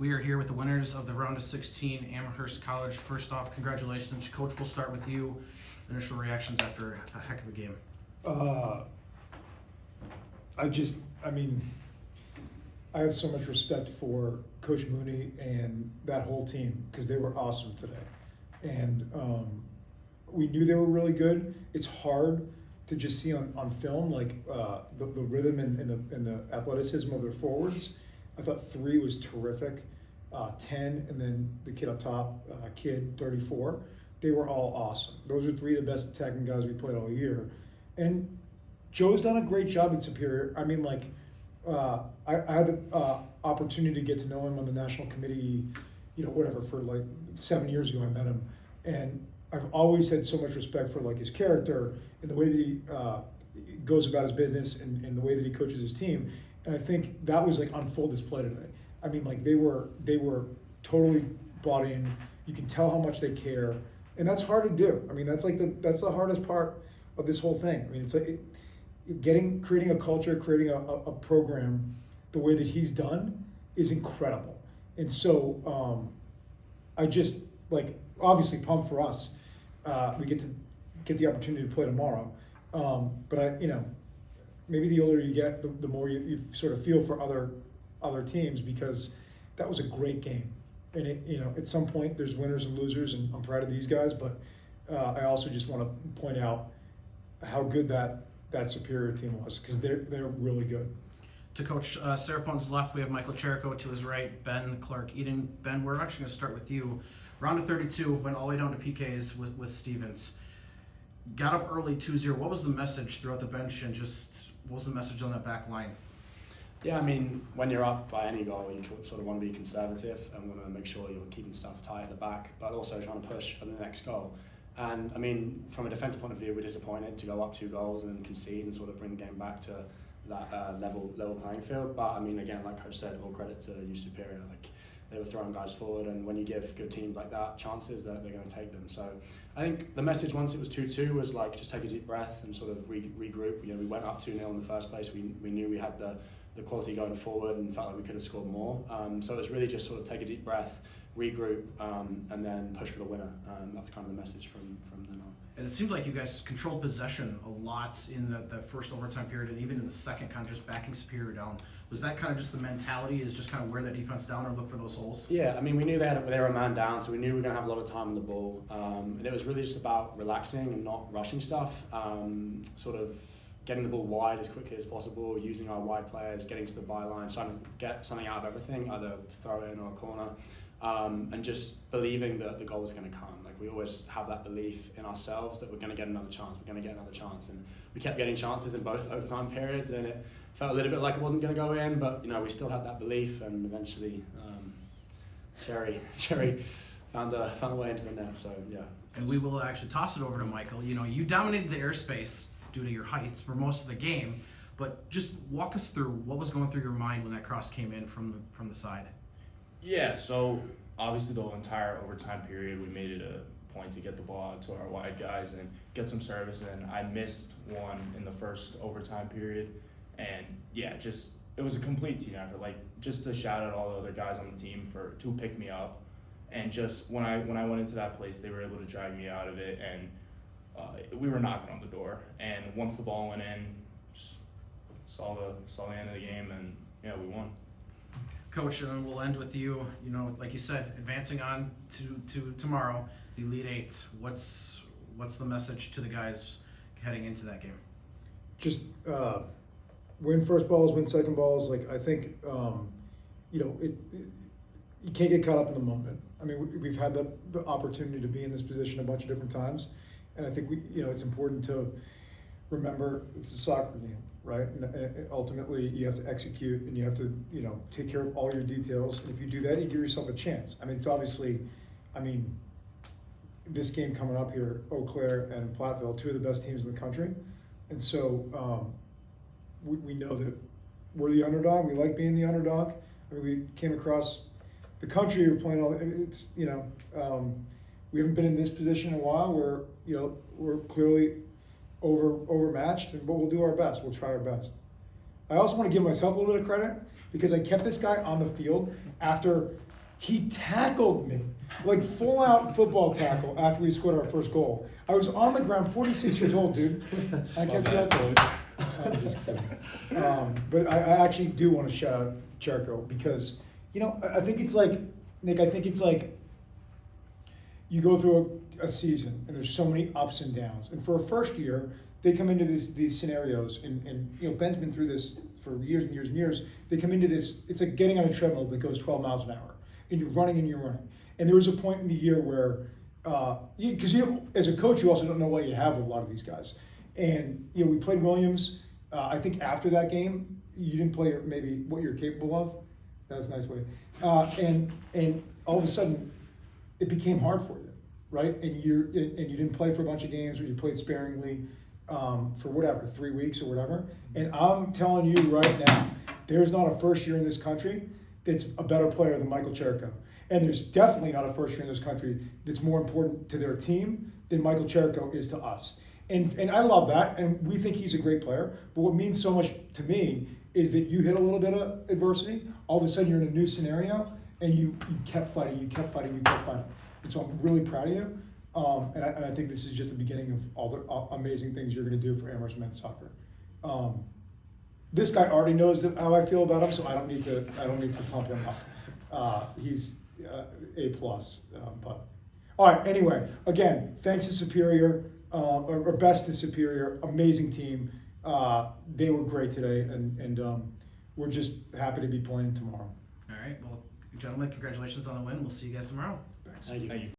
We are here with the winners of the round of 16, Amherst College. First off, congratulations. Coach, we'll start with you. Initial reactions after a heck of a game. I have so much respect for Coach Mooney and that whole team because they were awesome today. And we knew they were really good. It's hard to just see on film the rhythm and the athleticism of their forwards. I thought 3 was terrific, 10, and then the kid up top, kid 34. They were all awesome. Those are 3 of the best attacking guys we played all year. And Joe's done a great job at Superior. I had the opportunity to get to know him on the national committee, for like 7 years ago I met him. And I've always had so much respect for his character and the way that he goes about his business and the way that he coaches his team. And I think that was on full display today. They were totally bought in. You can tell how much they care, and that's hard to do. That's the hardest part of this whole thing. It's creating a culture, creating a program the way that he's done is incredible. And so I just obviously pumped for us. We get the opportunity to play tomorrow. But maybe the older you get, the more you sort of feel for other teams, because that was a great game. And at some point there's winners and losers, and I'm proud of these guys, but I also just want to point out how good that Superior team was, because they're really good. To Coach Serpone's left, we have Michael Cherico. To his right, Ben Clark-Eden. Ben, we're actually going to start with you. Round of 32, went all the way down to PKs with Stevens. Got up early 2-0. What was the message throughout the bench, and just what was the message on that back line? Yeah, when you're up by any goal, you sort of want to be conservative and want to make sure you're keeping stuff tight at the back, but also trying to push for the next goal. And from a defensive point of view, we're disappointed to go up 2 goals and then concede and sort of bring the game back to that level playing field. But again, like Coach said, all credit to U Superior. They were throwing guys forward, and when you give good teams like that chances, they're going to take them. So I think the message once it was 2-2 was just take a deep breath and sort of regroup. We went up 2-0 in the first place. We knew we had the quality going forward and felt like we could have scored more. So it was really just sort of take a deep breath, regroup, and then push for the winner. That was kind of the message from then on. And it seemed like you guys controlled possession a lot in the first overtime period, and even in the second, kind of just backing Superior down. Was that kind of just the mentality, is just kind of wear that defense down or look for those holes? Yeah, we knew they were a man down, so we knew we were going to have a lot of time on the ball. And it was really just about relaxing and not rushing stuff, sort of getting the ball wide as quickly as possible, using our wide players, getting to the byline, trying to get something out of everything, either throw in or a corner, and just believing that the goal was going to come. We always have that belief in ourselves that we're going to get another chance, and we kept getting chances in both overtime periods, and it felt a little bit like it wasn't going to go in, but we still had that belief, and eventually Cherry found a way into the net. So yeah. And we will actually toss it over to Michael. You dominated the airspace due to your heights for most of the game, but just walk us through what was going through your mind when that cross came in from the side. Yeah, so obviously the entire overtime period we made it a point to get the ball out to our wide guys and get some service in. I missed one in the first overtime period, and yeah, it was a complete team effort. Just to shout out all the other guys on the team to pick me up, and just when I went into that place, they were able to drag me out of it, and we were knocking on the door. And once the ball went in, just saw the end of the game, and yeah, we won. Coach, and we'll end with you. Like you said, advancing on to tomorrow, the Elite Eight. What's the message to the guys heading into that game? Just win first balls, win second balls. I think you can't get caught up in the moment. We've had the opportunity to be in this position a bunch of different times, and I think it's important to remember it's a soccer game. Right, and ultimately you have to execute, and you have to, take care of all your details. And if you do that, you give yourself a chance. It's obviously, this game coming up here, Eau Claire and Platteville, 2 of the best teams in the country, and so we know that we're the underdog. We like being the underdog. We came across the country. We're playing all. It's we haven't been in this position in a while where we're clearly overmatched, but we'll do our best. We'll try our best. I also want to give myself a little bit of credit because I kept this guy on the field after He tackled me, like full out football tackle after we scored our first goal. I was on the ground, 46 years old, dude. I kept you out there. I'm just kidding. But I actually do want to shout out Cherico because, you know, I think it's like, Nick, I think it's like you go through a season and there's so many ups and downs. And for a first year, they come into these scenarios and you know, Ben's been through this for years and years and years. They come into this, it's like getting on a treadmill that goes 12 miles an hour. And you're running and you're running. And there was a point in the year where, because you as a coach, you also don't know what you have with a lot of these guys. And you know, we played Williams. I think after that game, you didn't play maybe what you're capable of. That's a nice way. And all of a sudden, it became hard for you, right? And you didn't play for a bunch of games, or you played sparingly for whatever 3 weeks or whatever. And I'm telling you right now, there's not a first year in this country that's a better player than Michael Cherico. And there's definitely not a first year in this country that's more important to their team than Michael Cherico is to us. And I love that, and we think he's a great player. But what means so much to me is that you hit a little bit of adversity, all of a sudden you're in a new scenario, and you kept fighting. And so I'm really proud of you. And I think this is just the beginning of all the amazing things you're going to do for Amherst men's soccer. This guy already knows how I feel about him, so I don't need to pump him up. He's A+. But all right. Anyway, again, thanks to Superior, or best to Superior, amazing team. They were great today, and we're just happy to be playing tomorrow. All right. Well, gentlemen, congratulations on the win. We'll see you guys tomorrow. Thanks. Thank you.